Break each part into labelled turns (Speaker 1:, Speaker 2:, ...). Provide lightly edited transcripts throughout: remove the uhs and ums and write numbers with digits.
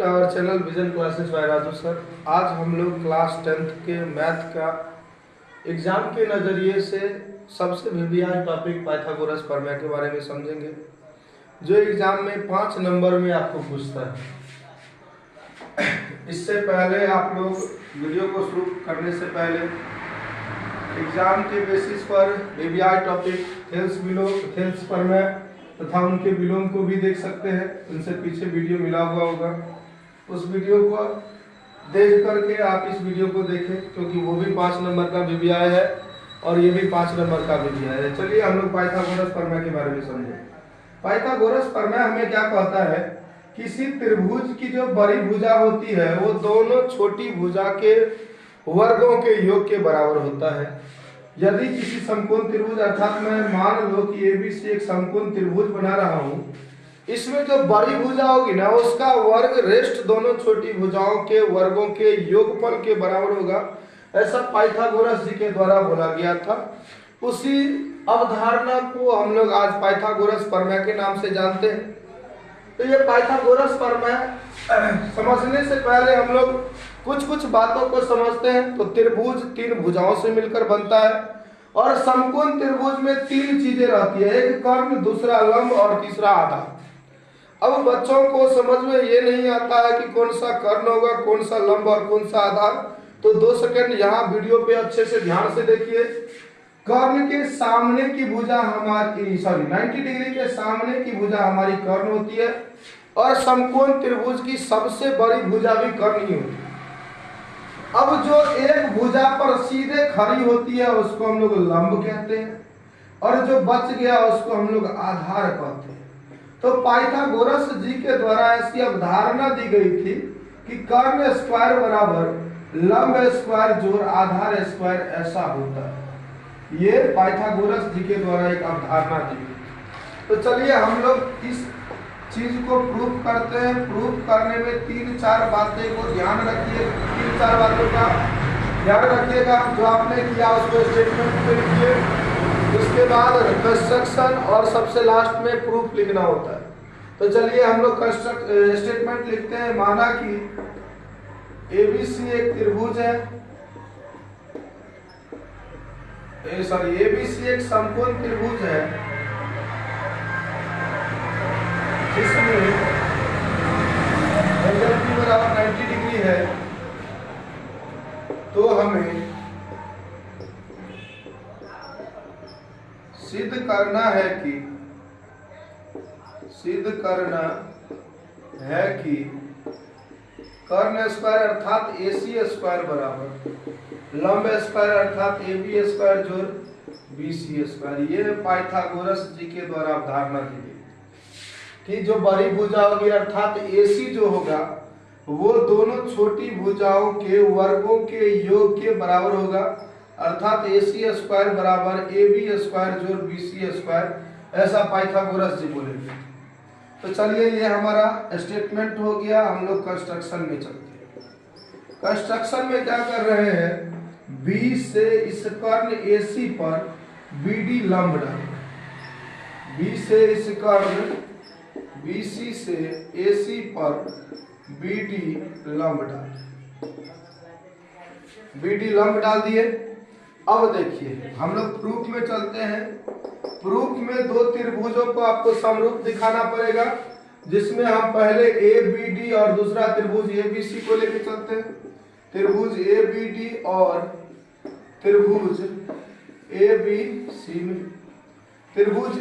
Speaker 1: Our channel vision classes by Raju sir. आज हम लोग क्लास 10th के मैथ का एग्जाम के नज़रिए से सबसे वीवीआई टॉपिक पाइथागोरस प्रमेय के बारे में समझेंगे, जो एग्जाम में 5 नंबर में आपको पूछता है। इससे पहले आप लोग वीडियो को शुरू करने से पहले एग्जाम के बेसिस पर वीवीआई टॉपिक थेल्स प्रमेय तथा उनके विलोम को भी देख सकते हैं। उनसे पीछे वीडियो मिला हुआ होगा, उस वीडियो को देख करके आप इस वीडियो को देखें, क्योंकि वो भी 5 नंबर का वीवीआई है और ये भी 5 नंबर का वीवीआई है। चलिए हम लोग पाइथागोरस प्रमेय के बारे में समझें। पाइथागोरस प्रमेय हमें क्या कहता है, किसी त्रिभुज की जो बड़ी भुजा होती है वो दोनों छोटी भुजा के वर्गों के योग के बराबर होता है। यदि किसी समकोण त्रिभुज, अर्थात मैं मान लो कि एबीसी एक समकोण त्रिभुज बना रहा हूं, इसमें जो बड़ी भुजा होगी ना उसका वर्ग रेस्ट दोनों छोटी भुजाओं के वर्गों के योगफल के बराबर होगा, ऐसा पाइथागोरस जी के द्वारा बोला गया था। उसी अवधारणा को हम लोग आज पाइथागोरस प्रमेय के नाम से जानते हैं। तो ये पाइथागोरस प्रमेय समझने से पहले हम लोग कुछ बातों को समझते हैं। तो त्रिभुज 3 भुजाओं से मिलकर बनता है और समकोण त्रिभुज में 3 चीजें रहती है, एक कर्ण, दूसरा लंब और तीसरा आधार। अब बच्चों को समझ में ये नहीं आता है कि कौन सा कर्ण होगा, कौन सा लंब और कौन सा आधार। तो 2 सेकंड यहाँ वीडियो पे अच्छे से ध्यान से देखिए। कर्ण के सामने की भुजा हमारी 90 डिग्री के सामने की भुजा हमारी कर्ण होती है और समकोण त्रिभुज की सबसे बड़ी भुजा भी कर्ण ही होती है। अब जो एक भुजा पर सीधे खड़ी होती है उसको हम लोग लंब कहते हैं और जो बच गया उसको हम लोग आधार कहते हैं। तो पाइथागोरस जी के द्वारा ऐसी अवधारणा दी गई थी कि कर्ण स्क्वायर बराबर लंब स्क्वायर जोड़ आधार स्क्वायर ऐसा होता है। ये पाइथागोरस जी के द्वारा एक अवधारणा दी गई। तो चलिए हम लोग इस चीज को प्रूफ करते हैं। प्रूफ करने में 3-4 बातें को ध्यान रखिए, 3-4 बातों का ध्यान रखिएगा। जो आपने किया उसको स्टेटमेंट में लिखिए, उसके बाद कंस्ट्रक्शन और सबसे लास्ट में प्रूफ लिखना होता है। तो चलिए हम लोग स्टेटमेंट लिखते हैं। माना कि एबीसी एक त्रिभुज है, एबीसी एक समकोण त्रिभुज है जिसमें एंगल P बराबर 90 डिग्री है। तो हमें सिद्ध करना है कि कर्ण स्क्वायर अर्थात AC स्क्वायर बराबर लंब स्क्वायर अर्थात AB स्क्वायर जोड़ BC स्क्वायर। ये पाइथागोरस जी के द्वारा अवधारणा दी गई कि जो बड़ी भुजा होगी अर्थात AC जो होगा वो दोनों छोटी भुजाओं के वर्गों के योग के बराबर होगा, अर्थात AC स्क्वायर बराबर AB स्क्वायर जोड़ BC स्क्वायर, ऐसा पाइथागोरस जी बोलेंगे। तो चलिए ये हमारा स्टेटमेंट हो गया। हम लोग कंस्ट्रक्शन में चलते हैं। कंस्ट्रक्शन में क्या कर रहे हैं, B से इस कर्ण AC पर BD लंब डालें। B से इस कर्ण BC से AC पर BD लंब डाल दिए। अब देखिए हम लोग प्रूफ में चलते हैं। प्रूफ में 2 त्रिभुजों को आपको समरूप दिखाना पड़ेगा, जिसमें हम पहले ABD और दूसरा त्रिभुज ABC को लेकर चलते हैं। त्रिभुज ABD और त्रिभुज ABC में, त्रिभुज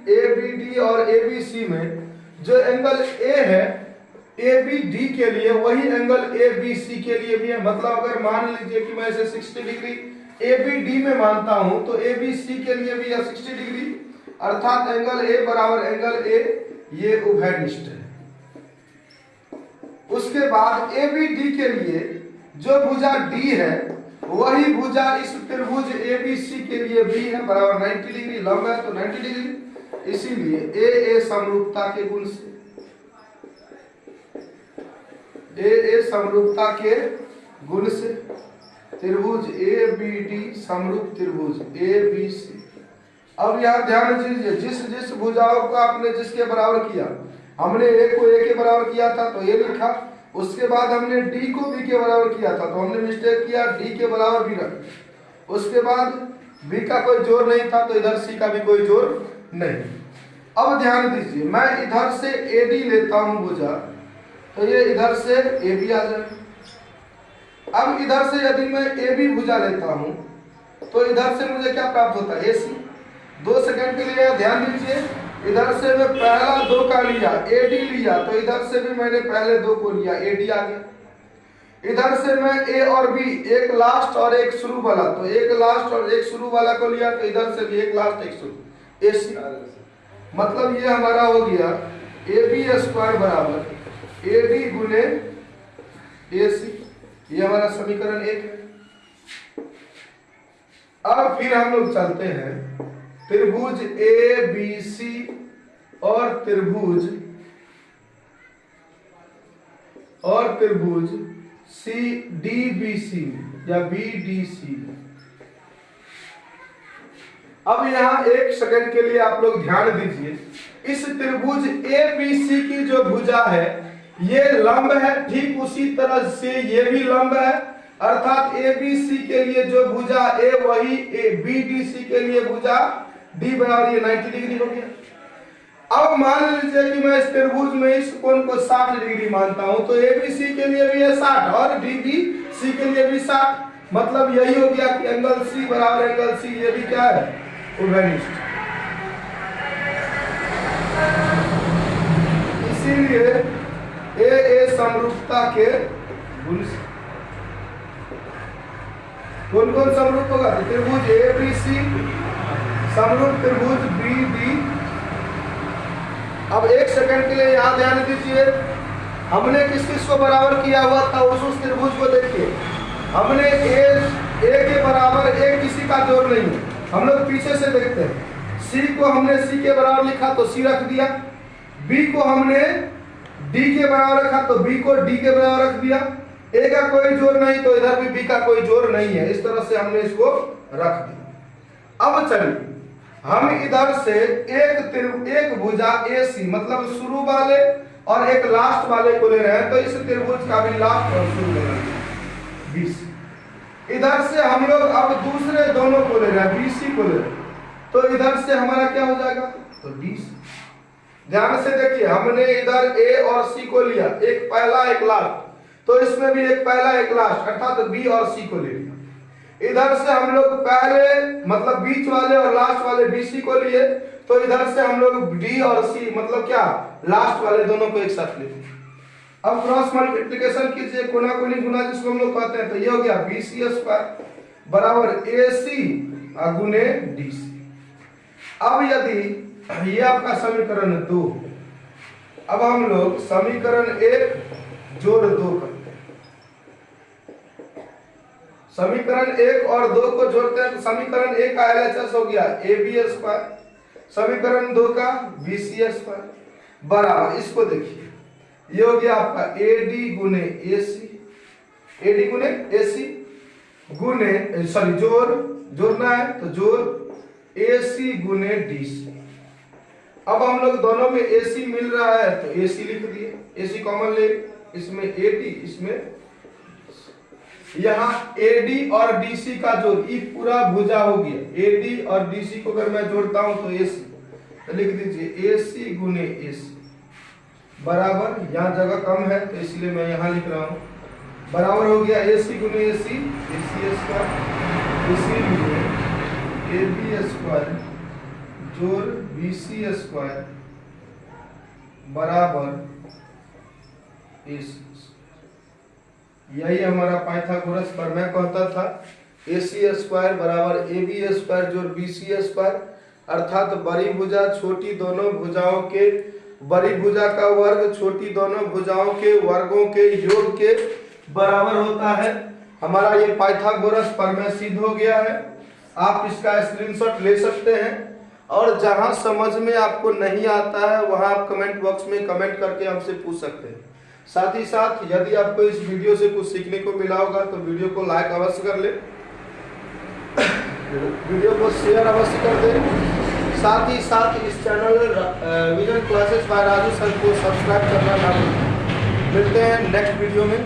Speaker 1: ABD और ABC में जो एंगल A है ABD के लिए वही एंगल ABC के लिए भी है। मतलब अगर मान लीजिए कि मैं इसे 60 डिग्री ABD में मानता हूं तो ABC के लिए भी है 60 डिग्री, अर्थात एंगल A बराबर एंगल A, ये उभयनिष्ठ है। उसके बाद ABD के लिए जो भुजा D है वही भुजा इस त्रिभुज ABC के लिए भी है, बराबर 90 डिग्री, लंब है तो 90 डिग्री। इसीलिए AA समरूपता के गुण से, AA समरूपता के गुण से त्रिभुज ABD समरूप त्रिभुज ABC। अब यहां ध्यान दीजिए, जिस भुजाओं को आपने जिसके बराबर किया, हमने ए को ए के बराबर किया था तो ए लिखा, उसके बाद हमने डी को बी के बराबर किया था तो हमने मिस्टेक किया, डी के बराबर बी रख, उसके बाद बी का कोई जोर नहीं था तो इधर सी का भी कोई जोर नहीं। अब ध्यान दीजिए, मैं इधर से AD लेता हूं भुजा, तो ये इधर से AB आ जाए। अब इधर से यदि मैं AB भुजा लेता हूं तो इधर से मुझे क्या प्राप्त होता है, AC। 2 सेकंड के लिए ध्यान दीजिए, इधर से मैं पहला 2 का लिया, AD लिया, तो इधर से भी मैंने पहले 2 को लिया, AD आ गया। इधर से मैं A और B, एक लास्ट और एक शुरू वाला, तो एक लास्ट और एक शुरू वाला को लिया, तो इधर से भी एक लास्ट एक शुरू, AC। मतलब ये हमारा हो गया AB² बराबर AD गुने AC, ये हमारा समीकरण 1 है। अब फिर हम लोग चलते हैं त्रिभुज ABC और त्रिभुज CDBC या BDC। अब यहाँ 1 सेकंड के लिए आप लोग ध्यान दीजिए, इस त्रिभुज ABC की जो भुजा है ये लंब है, ठीक उसी तरह से ये भी लंब है, अर्थात ABC के लिए जो भुजा A वही BDC के लिए भुजा D बराबर ये 90 डिग्री हो गया। अब मान लीजिए कि मैं इस त्रिभुज में इस कोण को 60 डिग्री मानता हूं, तो ABC के लिए भी है 60 और DBC के लिए भी 60, मतलब यही हो गया कि एंगल C बराबर एंगल C, ये भी क्या है, उभयनिष्ठ। इसीलिए ए समरूपता के गुण से कौन कौन समरूप होगा, तो त्रिभुज ABC समरूप त्रिभुज BD। अब 1 सेकंड के लिए यहाँ ध्यान दीजिए, हमने किस किस को बराबर किया हुआ था, उस त्रिभुज को देखिए। हमने ए के बराबर ए किसी का जोड़ नहीं है, हम लोग पीछे से देखते हैं। सी को हमने सी के बराबर लिखा तो सी रख दिया, बी को हमने डी के बराबर रखा तो बी को डी के बराबर रख दिया, ए का कोई जोड़ नहीं तो इधर भी बी का कोई जोड़ नहीं है, इस तरह से हमने इसको रख दिया। अब चलिए हम इधर से एक भुजा AC मतलब शुरू वाले और एक लास्ट वाले को ले रहे हैं, तो इस त्रिभुज का भी लास्ट और शुरू ले रहे हैं BC। इधर से हम लोग अब दूसरे दोनों को ले रहे हैं, BC को ले रहे हैं, तो इधर से हमारा क्या हो जाएगा, तो DC। ध्यान से देखिए, हमने इधर A और C को लिया, एक पहला एक लास्ट, तो इसमें भी एक पहला एक लास्ट, अर्थात B और C को ले लिया। इधर से हम लोग पहले मतलब बीच वाले और लास्ट वाले BC को लिए, तो इधर से हम लोग D और C मतलब क्या, लास्ट वाले दोनों को एक साथ लेते हैं। अब क्रॉस मल्टीप्लिकेशन कीजिए, कोना कोनी गुना जिसको हम लोग कहते हैं, तो ये हो गया BC² बराबर AC गुने DC। अब यदि ये आपका समीकरण 2, अब हम लोग समीकरण 1 जोड़ 2 करते हैं। समीकरण 1 और 2 को जोड़ते हैं तो समीकरण 1 का LHS हो गया AB², समीकरण 2 का BC² बराबर, इसको देखिए ये हो गया आपका AD गुने AC गुने सॉरी जोड़ना है तो जोड़ AC गुने DC। अब हम लोग दोनों में AC मिल रहा है तो AC लिख दिए, AC कॉमन ले, इसमें AD इसमें, यहाँ AD और DC का जोड़, ये पूरा भुजा हो गया। AD और DC को अगर मैं जोड़ता हूं तो AC, तो लिख दीजिए AC गुने AC बराबर, यहाँ जगह कम है तो इसलिए मैं यहाँ लिख रहा हूँ, बराबर हो गया AC गुने AC AC², इसीलिए AB² जोड़ BC² बराबर AC। यही हमारा पाइथागोरस प्रमेय कहता था, AC² बराबर AB² जोड़ BC², अर्थात बड़ी भुजा छोटी दोनों भुजाओं के, बड़ी भुजा का वर्ग छोटी दोनों भुजाओं के वर्गों के योग के बराबर होता है। हमारा ये पाइथागोरस प्रमेय सिद्ध हो गया है। आप इसका स्क्रीनशॉट ले सकते हैं, और जहां समझ में आपको नहीं आता है वहां आप कमेंट बॉक्स में कमेंट करके हमसे पूछ सकते हैं। साथ ही साथ यदि आपको इस वीडियो से कुछ सीखने को मिला होगा तो वीडियो को लाइक अवश्य कर ले, वीडियो को शेयर अवश्य कर दे, साथ ही साथ इस channel vision classes by Raju sir को सब्सक्राइब करना ना भूलें। मिलते हैं नेक्स्ट वीडियो में।